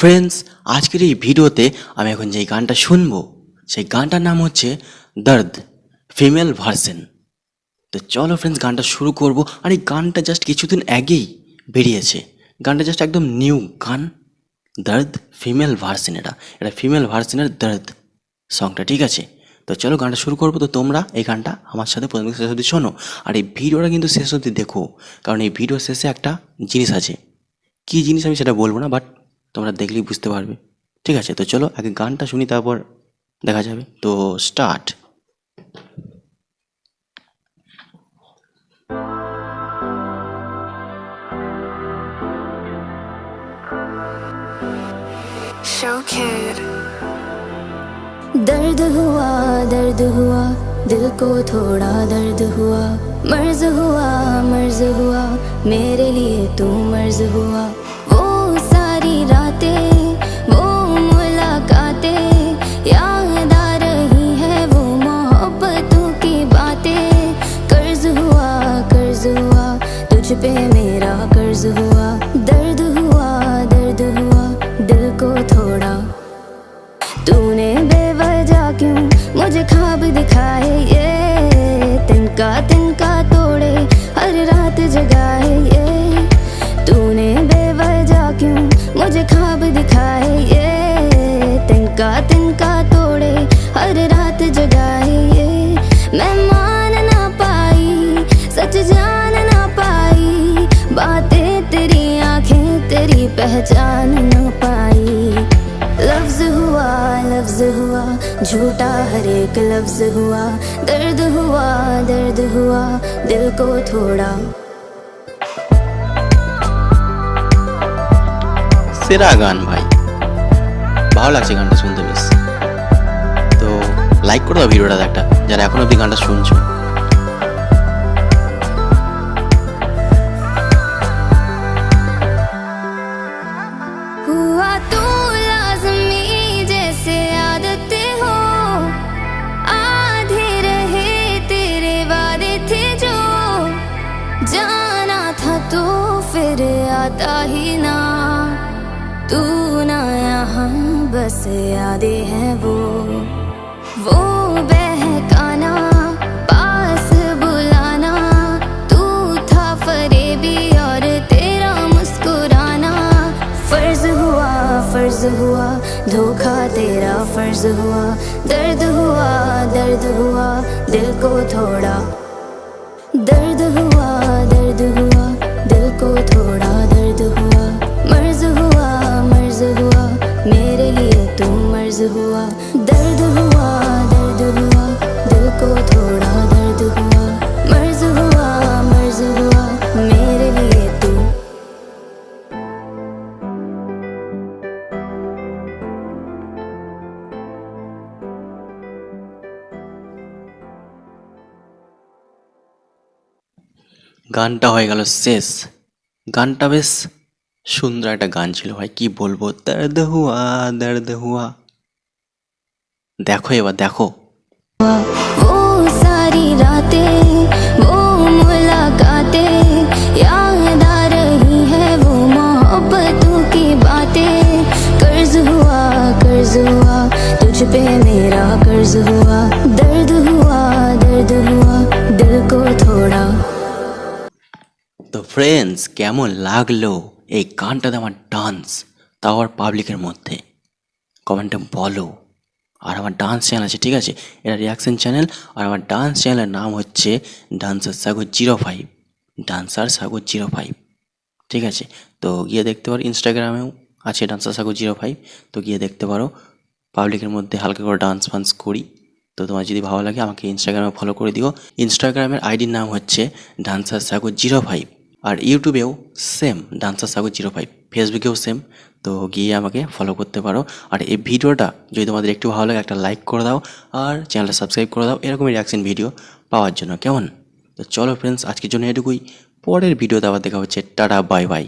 Friends, আজকের এই ভিডিওতে আমি এখন যেই গানটা শুনবো সেই গানটার নাম হচ্ছে দর্দ, ফিমেল ভার্সন। তো চলো ফ্রেন্ডস, গানটা শুরু করব। আর এই গানটা জাস্ট কিছুদিন আগেই বেরিয়েছে। গানটা জাস্ট একদম নিউ গান, দর্দ ফিমেল ভার্সন। এটা ফিমেল ভার্সনের দর্দ সংটা, ঠিক আছে? তো চলো গানটা শুরু করবো। তো তোমরা এই গানটা আমার সাথে প্রথম থেকে শেষ অবধি শোনো, আর এই ভিডিওটা কিন্তু শেষ অবধি দেখো, কারণ এই ভিডিও শেষে একটা জিনিস আছে। কী জিনিস আমি সেটা বলবো না, বাট তোমরা দেখলেই বুঝতে পারবে, ঠিক আছে? তো চলো আগে গানটা শুনি, তারপর দেখা যাবে। তো স্টার্ট। Show Kid. दर्द हुआ दिल को थोड़ा दर्द हुआ, मर्ज हुआ मेरे लिए तू मर्ज हुआ। वो सारी रातें, वो मुलाकातें, याद आ रही है वो मोहब्बतों की बातें। कर्ज हुआ तुझ पे मेरा कर्ज हुआ। दर्द हुआ दिल को थोड़ा। तूने बेवजह क्यों मुझे ख्वाब दिखाए, ये तिनका तोड़े हर रात जगाए। ये तूने बेवजह क्यों मुझे ख्वाब दिखाए, ये तिनका तोड़े हर रात जगाए। ये मैं मान ना पाई, सच जान ना पाई, बातें तेरी आंखें तेरी पहचान ना पाई। लफ्ज हुआ झूठा हर एक लफ्ज हुआ। दर्द हुआ दिल को थोड़ा। সেরা গান ভাই, ভালো লাগছে গানটা শুনতে বেশ। তো লাইক করে দাও ভিডিওটা একটা, যারা এখন অব্দি গানটা শুনছো। हुआ तू लाज़मी जैसे आदत हो, आधे रहे तेरे वादे थे जो। जाना था तो फिर आता ही ना, तू ना यहाँ बस यादें हैं वो बहकाना पास बुलाना। तू था फरेबी और तेरा मुस्कुराना। फर्ज हुआ धोखा तेरा फर्ज हुआ। दर्द हुआ दिल को थोड़ा। दर्द हुआ दिल को थोड़ा। दर्द हुआ मर्ज हुआ मेरे लिए तू मर्ज हुआ। दर्द हुआ दिल को थोड़ा। दर्द हुआ मर्ज हुआ मेरे लिए तू। গানটা হয়ে গেল শেষ। গানটা বেশ সুন্দর একটা গান ছিল ভাই, কি বলবো। দর্দ হুয়া। দেখো এবার দেখো। वो सारी रातें, वो मुलाकातें, याद आ रही है वो मोहब्बतों की बातें। कर्ज हुआ तुझ पे मेरा कर्ज हुआ। दर्द हुआ दिल को थोड़ा। তো ফ্রেন্ডস, কেমন লাগলো এই গানটাতে আমার ডান্স, তাও আবার পাবলিকের মধ্যে? কমেন্টে বলো। আর আমার ডান্স চ্যানেল আছে, ঠিক আছে? এটা রিয়াকশন চ্যানেল, আর আমার ডান্স চ্যানেলের নাম হচ্ছে ডান্সার সাগর 05, ডান্সার সাগর 05, ঠিক আছে? তো গিয়ে দেখতে পারো। ইনস্টাগ্রামেও আছে ডান্সার সাগর 05, তো গিয়ে দেখতে পারো। পাবলিকের মধ্যে হালকা করে ডান্স ফান্স করি। তো তোমার যদি ভালো লাগে আমাকে ইনস্টাগ্রামে ফলো করে দিও। ইনস্টাগ্রামের আইডির নাম হচ্ছে ডান্সার সাগর 05, আর ইউটিউবেও সেম ডান্সার সাগর 05, ফেসবুকেও সেম। তো গিয়ে আমাকে ফলো করতে পারো। আর এই ভিডিওটা যদি তোমাদের একটু ভালো লাগে একটা লাইক করে দাও, আর চ্যানেলটা সাবস্ক্রাইব করে দাও এরকমই রিয়াকশন ভিডিও পাওয়ার জন্য, কেমন? তো চলো ফ্রেন্ডস, আজকের জন্য এটুকুই। পরের ভিডিওতে আবার দেখা হচ্ছে। Tata, bye bye.